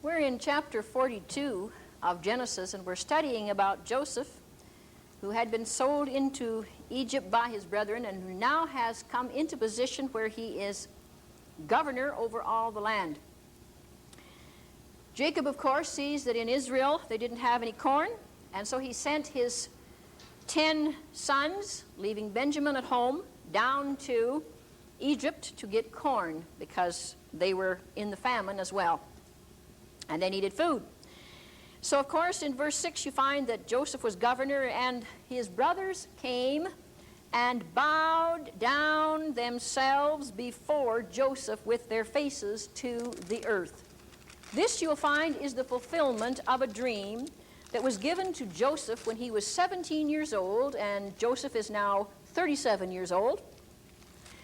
We're in chapter 42 of Genesis, and we're studying about Joseph, who had been sold into Egypt by his brethren and who now has come into position where he is governor over all the land. Jacob, of course, sees that in Israel they didn't have any corn, and so he sent his 10 sons, leaving Benjamin at home, down to Egypt to get corn because they were in the famine as well, and they needed food. So, of course, in verse 6 you find that Joseph was governor, and his brothers came and bowed down themselves before Joseph with their faces to the earth. This, you'll find, is the fulfillment of a dream that was given to Joseph when he was 17 years old, and Joseph is now 37 years old.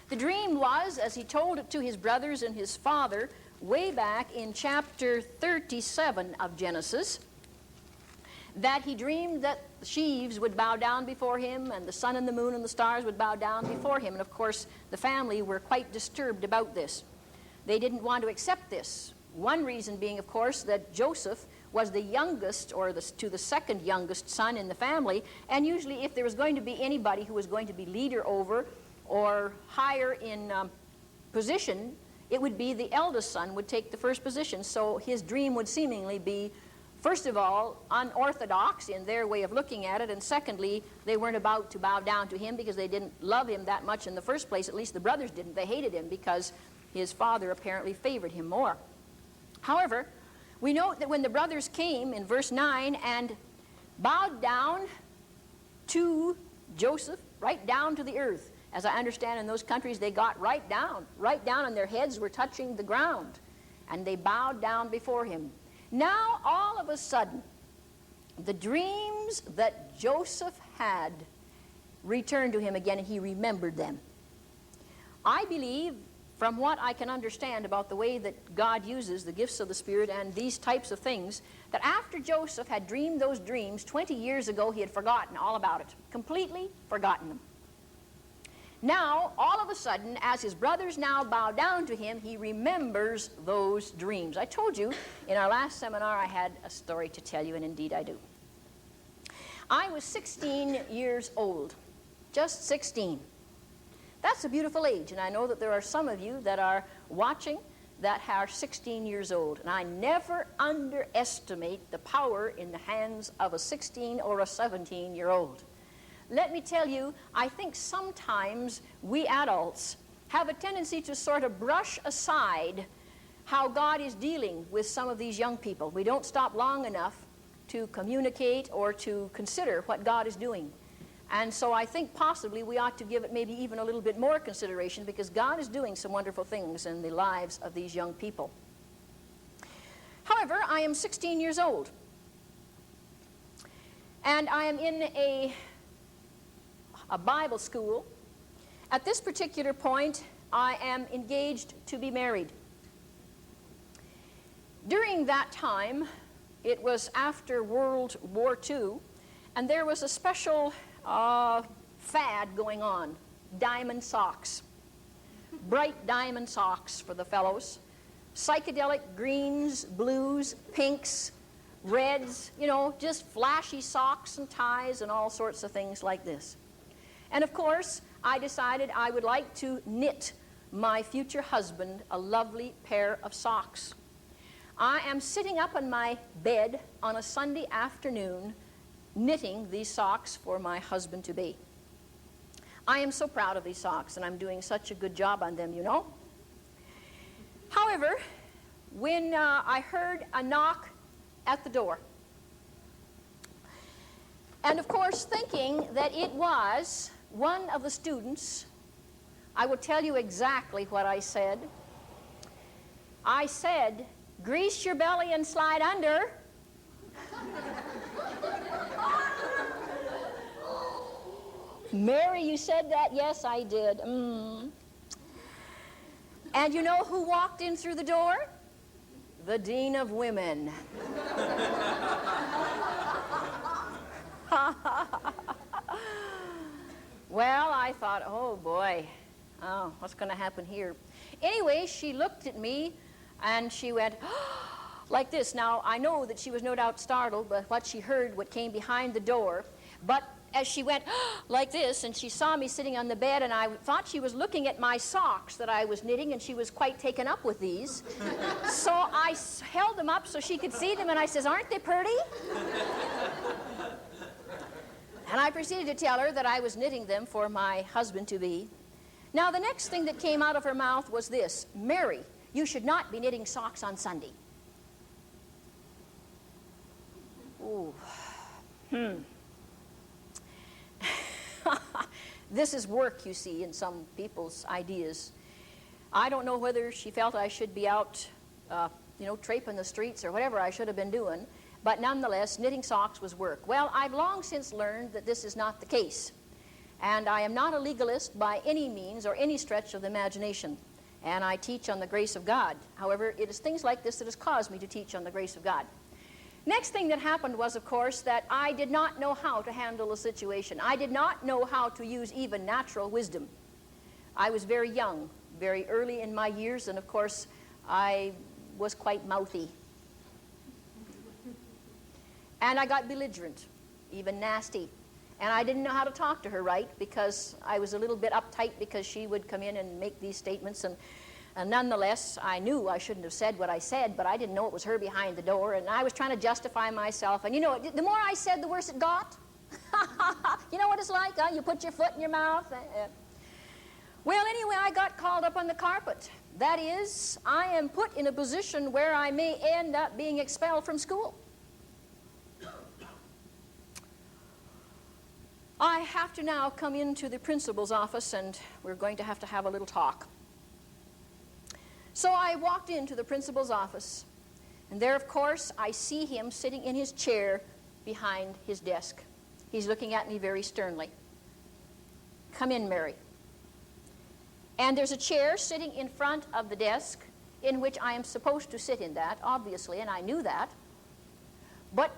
The dream was, as he told it to his brothers and his father, way back in chapter 37 of Genesis, that he dreamed that the sheaves would bow down before him, and the sun and the moon and the stars would bow down before him. And of course, the family were quite disturbed about this. They didn't want to accept this. One reason being, of course, that Joseph was the youngest, or to the second youngest son in the family, and usually if there was going to be anybody who was going to be leader over or higher in position, it would be the eldest son would take the first position. So his dream would seemingly be, first of all, unorthodox in their way of looking at it, and secondly, they weren't about to bow down to him because they didn't love him that much in the first place. At least the brothers didn't. They hated him because his father apparently favored him more. However, we note that when the brothers came in verse 9 and bowed down to Joseph, right down to the earth. As I understand, in those countries they got right down, and their heads were touching the ground, and they bowed down before him. Now, all of a sudden, the dreams that Joseph had returned to him again, and he remembered them. I believe, from what I can understand about the way that God uses the gifts of the Spirit and these types of things, that after Joseph had dreamed those dreams 20 years ago, he had forgotten all about it, completely forgotten them. Now, all of a sudden, as his brothers now bow down to him, he remembers those dreams. I told you in our last seminar I had a story to tell you, and indeed I do. I was 16 years old, just 16. That's a beautiful age, and I know that there are some of you that are watching that are 16 years old, and I never underestimate the power in the hands of a 16 or a 17-year-old. Let me tell you, I think sometimes we adults have a tendency to sort of brush aside how God is dealing with some of these young people. We don't stop long enough to communicate or to consider what God is doing. And so I think possibly we ought to give it maybe even a little bit more consideration, because God is doing some wonderful things in the lives of these young people. However, I am 16 years old, and I am in a Bible school. At this particular point, I am engaged to be married. During that time, it was after World War II, and there was a special fad going on, diamond socks. Bright diamond socks for the fellows. Psychedelic greens, blues, pinks, reds, you know, just flashy socks and ties and all sorts of things like this. And of course, I decided I would like to knit my future husband a lovely pair of socks. I am sitting up on my bed on a Sunday afternoon knitting these socks for my husband-to-be. I am so proud of these socks, and I'm doing such a good job on them, you know. However, when I heard a knock at the door, and of course thinking that it was one of the students, I will tell you exactly what I said. I said, "Grease your belly and slide under." Mary, you said that? Yes, I did. And you know who walked in through the door? The Dean of Women. Well, I thought, oh boy, what's going to happen here? Anyway, she looked at me and she went, like this. Now, I know that she was no doubt startled by what she heard, what came behind the door, but as she went like this, and she saw me sitting on the bed, and I thought she was looking at my socks that I was knitting, and she was quite taken up with these. So I held them up so she could see them, and I says, "Aren't they pretty?" And I proceeded to tell her that I was knitting them for my husband-to-be. Now, the next thing that came out of her mouth was this: "Mary, you should not be knitting socks on Sunday." Ooh. This is work, you see, in some people's ideas. I don't know whether she felt I should be out, traiping the streets or whatever I should have been doing, but nonetheless, knitting socks was work. Well, I've long since learned that this is not the case, and I am not a legalist by any means or any stretch of the imagination, and I teach on the grace of God. However, it is things like this that has caused me to teach on the grace of God. Next thing that happened was, of course, that I did not know how to handle the situation. I did not know how to use even natural wisdom. I was very young, very early in my years, and of course, I was quite mouthy. And I got belligerent, even nasty. And I didn't know how to talk to her right, because I was a little bit uptight because she would come in and make these statements, and nonetheless, I knew I shouldn't have said what I said, but I didn't know it was her behind the door, and I was trying to justify myself. And the more I said, the worse it got. You know what it's like, huh? You put your foot in your mouth. Well, anyway, I got called up on the carpet. That is, I am put in a position where I may end up being expelled from school. I have to now come into the principal's office, and we're going to have a little talk. So I walked into the principal's office, and there, of course, I see him sitting in his chair behind his desk. He's looking at me very sternly. "Come in, Mary." And there's a chair sitting in front of the desk in which I am supposed to sit in that, obviously, and I knew that. But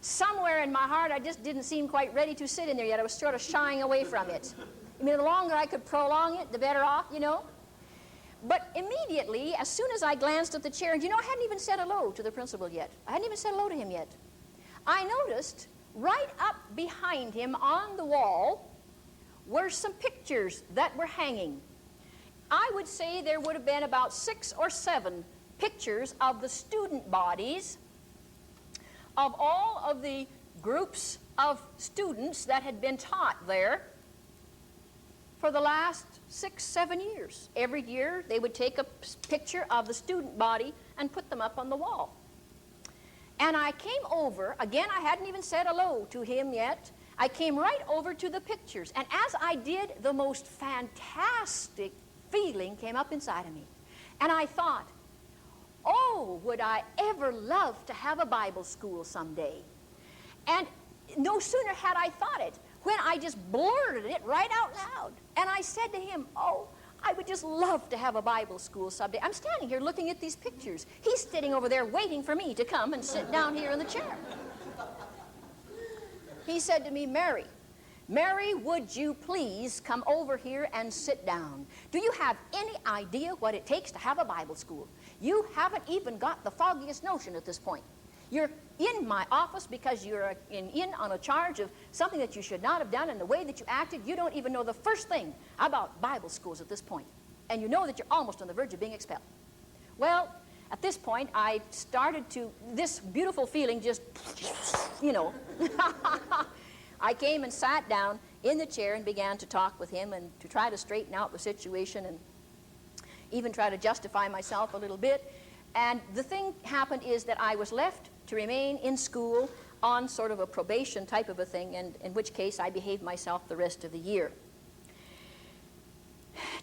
somewhere in my heart, I just didn't seem quite ready to sit in there yet. I was sort of shying away from it. I mean, the longer I could prolong it, the better off, you know. But immediately, as soon as I glanced at the chair, and I hadn't even said hello to the principal yet. I hadn't even said hello to him yet. I noticed right up behind him on the wall were some pictures that were hanging. I would say there would have been about 6 or 7 pictures of the student bodies of all of the groups of students that had been taught there for the last 6, 7 years. Every year they would take a picture of the student body and put them up on the wall. And I came over, again, I hadn't even said hello to him yet. I came right over to the pictures, and as I did, the most fantastic feeling came up inside of me. And I thought, oh, would I ever love to have a Bible school someday. And no sooner had I thought it when I just blurted it right out loud. And I said to him, oh, I would just love to have a Bible school someday. I'm standing here looking at these pictures. He's sitting over there waiting for me to come and sit down here in the chair. He said to me, Mary, would you please come over here and sit down? Do you have any idea what it takes to have a Bible school? You haven't even got the foggiest notion at this point. You're in my office because you're in on a charge of something that you should not have done, and the way that you acted, you don't even know the first thing about Bible schools at this point. And you know that you're almost on the verge of being expelled. Well, at this point, I started to, this beautiful feeling just, I came and sat down in the chair and began to talk with him and to try to straighten out the situation and even try to justify myself a little bit. And the thing happened is that I was left to remain in school on sort of a probation type of a thing, and in which case I behaved myself the rest of the year.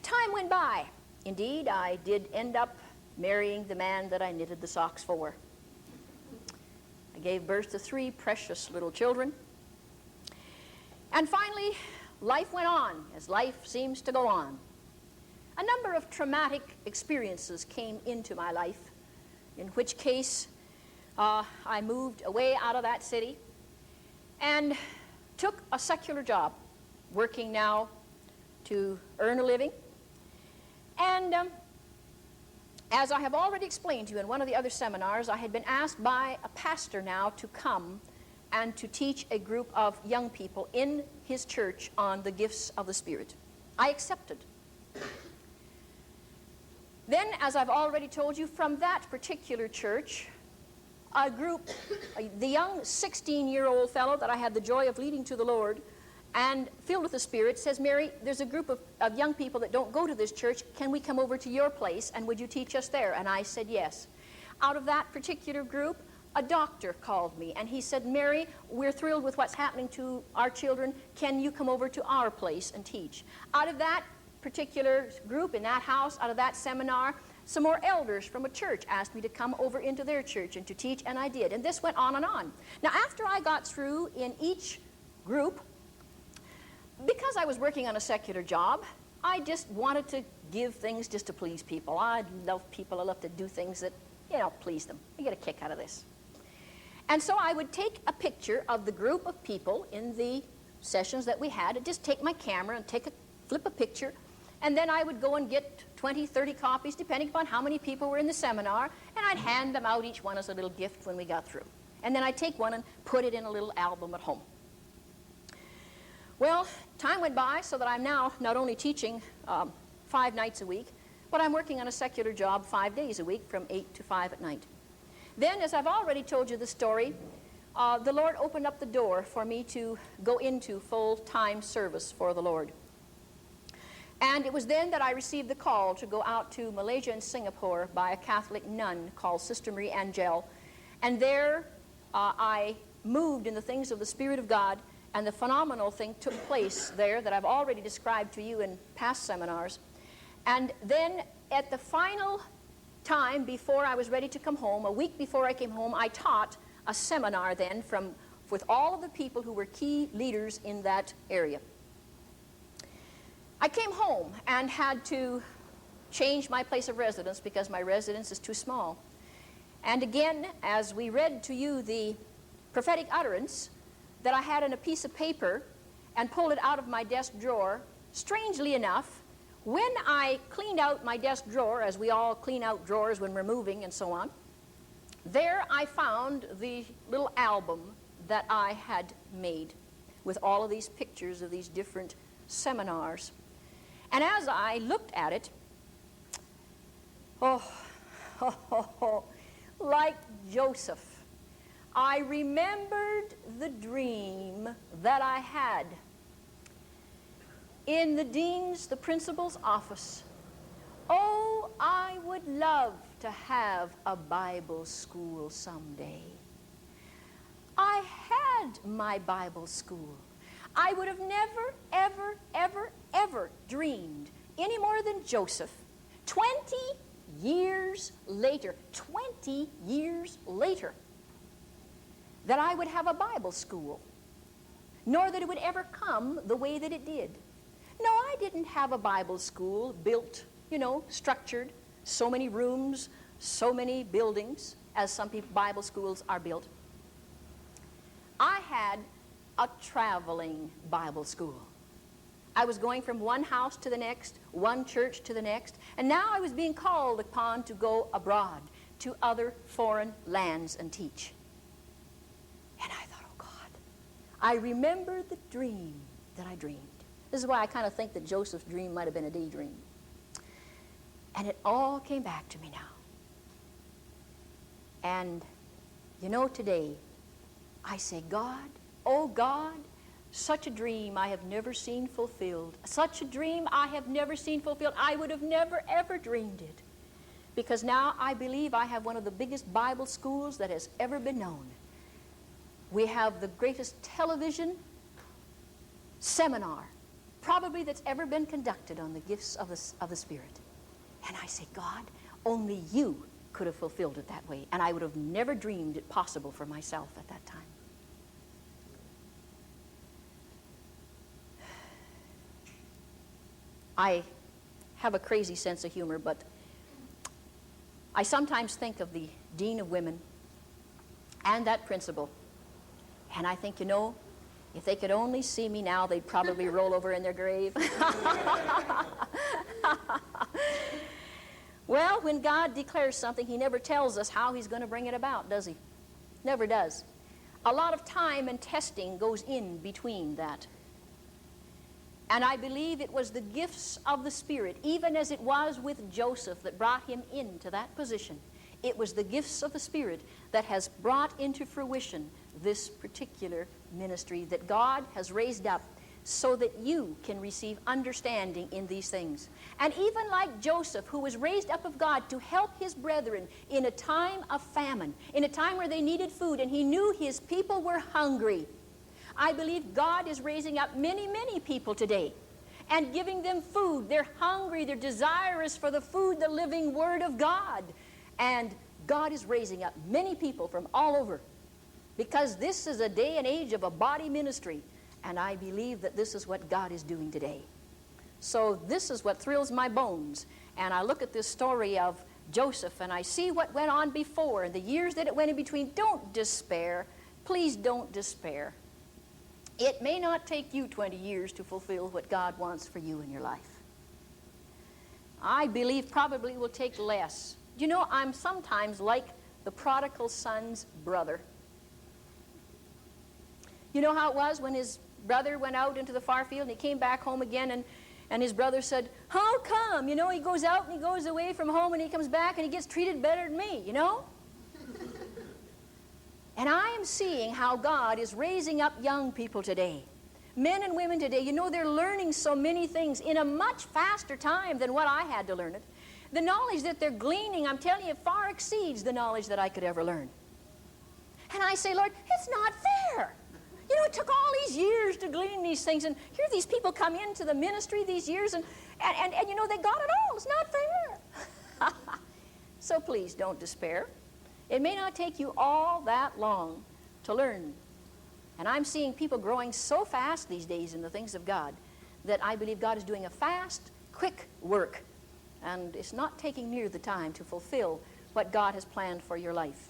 Time went by. Indeed, I did end up marrying the man that I knitted the socks for. I gave birth to 3 precious little children. And finally, life went on, as life seems to go on. A number of traumatic experiences came into my life, in which case I moved away out of that city and took a secular job, working now to earn a living. And As I have already explained to you in one of the other seminars, I had been asked by a pastor now to come and to teach a group of young people in his church on the gifts of the Spirit. I accepted. Then, as I've already told you, from that particular church, a group, the young 16-year-old fellow that I had the joy of leading to the Lord and filled with the Spirit, says, Mary, there's a group of young people that don't go to this church. Can we come over to your place and would you teach us there? And I said yes. Out of that particular group, a doctor called me and he said, Mary, we're thrilled with what's happening to our children. Can you come over to our place and teach? Out of that particular group in that house, out of that seminar, some more elders from a church asked me to come over into their church and to teach, and I did. And this went on and on. Now, after I got through in each group, because I was working on a secular job, I just wanted to give things just to please people. I love people. I love to do things that, please them. I get a kick out of this. And so I would take a picture of the group of people in the sessions that we had, and just take my camera and flip a picture, and then I would go and get 20, 30 copies, depending upon how many people were in the seminar, and I'd hand them out each one as a little gift when we got through. And then I'd take one and put it in a little album at home. Well, time went by so that I'm now not only teaching 5 nights a week, but I'm working on a secular job 5 days a week from 8 to 5 at night. Then, as I've already told you the story, the Lord opened up the door for me to go into full-time service for the Lord. And it was then that I received the call to go out to Malaysia and Singapore by a Catholic nun called Sister Marie Angel. And there I moved in the things of the Spirit of God, and the phenomenal thing took place there that I've already described to you in past seminars. And then at the final time before I was ready to come home, a week before I came home, I taught a seminar then with all of the people who were key leaders in that area. I came home and had to change my place of residence because my residence is too small. And again, as we read to you the prophetic utterance that I had in a piece of paper and pulled it out of my desk drawer, strangely enough, when I cleaned out my desk drawer, as we all clean out drawers when we're moving and so on, there I found the little album that I had made with all of these pictures of these different seminars. And as I looked at it, like Joseph, I remembered the dream that I had in the principal's office. Oh, I would love to have a Bible school someday. I had my Bible school. I would have never, ever, ever, ever dreamed, any more than Joseph, 20 years later, that I would have a Bible school, nor that it would ever come the way that it did. No, I didn't have a Bible school built, structured, so many rooms, so many buildings, as some Bible schools are built. I had a traveling Bible school. I was going from one house to the next, one church to the next, and now I was being called upon to go abroad to other foreign lands and teach. And I thought, oh God, I remember the dream that I dreamed. This is why I kind of think that Joseph's dream might have been a daydream. And it all came back to me now. And today, I say, God, oh God, such a dream I have never seen fulfilled. Such a dream I have never seen fulfilled. I would have never, ever dreamed it. Because now I believe I have one of the biggest Bible schools that has ever been known. We have the greatest television seminar, probably that's ever been conducted on the gifts of the Spirit. And I say, God, only you could have fulfilled it that way. And I would have never dreamed it possible for myself at that time. I have a crazy sense of humor, but I sometimes think of the Dean of Women and that principal. And I think, if they could only see me now, they'd probably roll over in their grave. Well, when God declares something, He never tells us how He's going to bring it about, does He? Never does. A lot of time and testing goes in between that. And I believe it was the gifts of the Spirit, even as it was with Joseph, that brought him into that position. It was the gifts of the Spirit that has brought into fruition this particular ministry that God has raised up so that you can receive understanding in these things. And even like Joseph, who was raised up of God to help his brethren in a time of famine, in a time where they needed food, and he knew his people were hungry. I believe God is raising up many, many people today and giving them food. They're hungry. They're desirous for the food, the living Word of God. And God is raising up many people from all over because this is a day and age of a body ministry. And I believe that this is what God is doing today. So this is what thrills my bones. And I look at this story of Joseph and I see what went on before and the years that it went in between. Don't despair. Please don't despair. It may not take you 20 years to fulfill what God wants for you in your life. I believe probably it will take less. You know, I'm sometimes like the prodigal son's brother. You know how it was when his brother went out into the far field and he came back home again and his brother said, how come? You know, he goes out and he goes away from home and he comes back and he gets treated better than me, you know? And I am seeing how God is raising up young people today. Men and women today, you know, they're learning so many things in a much faster time than what I had to learn it. The knowledge that they're gleaning, I'm telling you, far exceeds the knowledge that I could ever learn. And I say, Lord, it's not fair. You know, it took all these years to glean these things, and here these people come into the ministry these years, and you know, they got it all. It's not fair. So please don't despair. It may not take you all that long to learn. And I'm seeing people growing so fast these days in the things of God that I believe God is doing a fast, quick work. And it's not taking near the time to fulfill what God has planned for your life.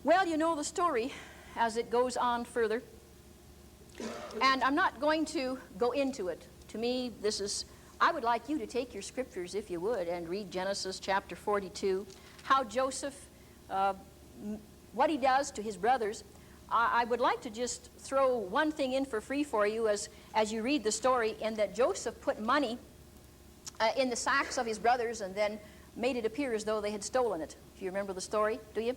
Well, you know the story as it goes on further. And I'm not going to go into it. To me, this is, I would like you to take your scriptures, if you would, and read Genesis chapter 42. How Joseph, what he does to his brothers. I would like to just throw one thing in for free for you as you read the story, in that Joseph put money in the sacks of his brothers and then made it appear as though they had stolen it. Do you remember the story, do you?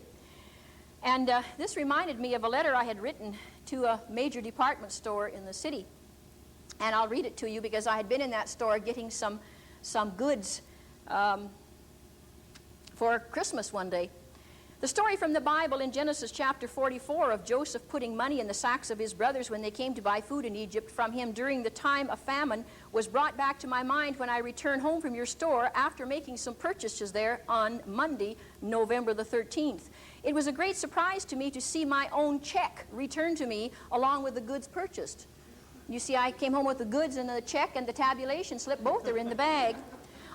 And this reminded me of a letter I had written to a major department store in the city. And I'll read it to you because I had been in that store getting some goods for Christmas one day. The story from the Bible in Genesis chapter 44 of Joseph putting money in the sacks of his brothers when they came to buy food in Egypt from him during the time of famine was brought back to my mind when I returned home from your store after making some purchases there on Monday, November the 13th. It was a great surprise to me to see my own check returned to me along with the goods purchased. You see, I came home with the goods and the check and the tabulation slip. Both are in the bag.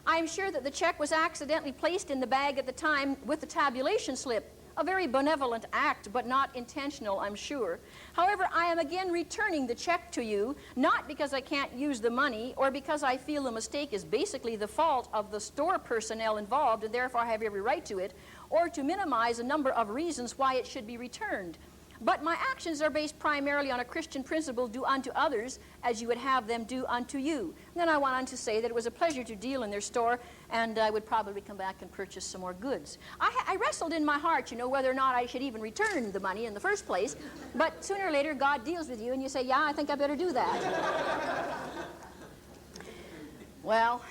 I am sure that the check was accidentally placed in the bag at the time with the tabulation slip. A very benevolent act, but not intentional, I'm sure. However, I am again returning the check to you, not because I can't use the money or because I feel the mistake is basically the fault of the store personnel involved and therefore I have every right to it, or to minimize a number of reasons why it should be returned. But my actions are based primarily on a Christian principle, do unto others as you would have them do unto you. And then I went on to say that it was a pleasure to deal in their store, and I would probably come back and purchase some more goods. I wrestled in my heart, you know, whether or not I should even return the money in the first place. But sooner or later, God deals with you, and you say, yeah, I think I better do that. Well,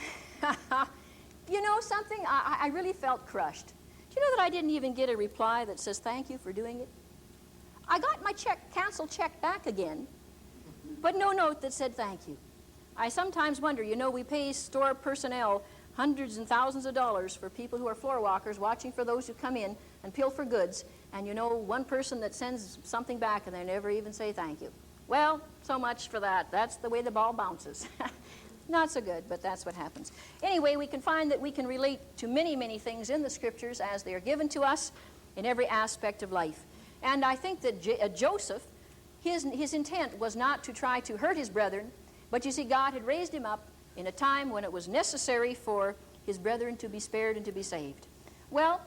you know something? I really felt crushed. Do you know that I didn't even get a reply that says, thank you for doing it? I got my canceled check back again, but no note that said thank you. I sometimes wonder, you know, we pay store personnel hundreds and thousands of dollars for people who are floor walkers watching for those who come in and pilfer goods, and you know, one person that sends something back and they never even say thank you. Well, so much for that. That's the way the ball bounces. Not so good, but that's what happens. Anyway, we can find that we can relate to many, many things in the Scriptures as they are given to us in every aspect of life. And I think that Joseph, his intent was not to try to hurt his brethren, but you see, God had raised him up in a time when it was necessary for his brethren to be spared and to be saved. Well,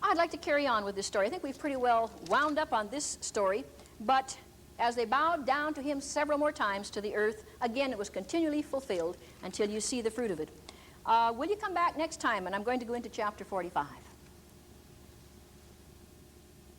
I'd like to carry on with this story. I think we've pretty well wound up on this story, but as they bowed down to him several more times to the earth, again it was continually fulfilled until you see the fruit of it. Will you come back next time? And I'm going to go into chapter 45.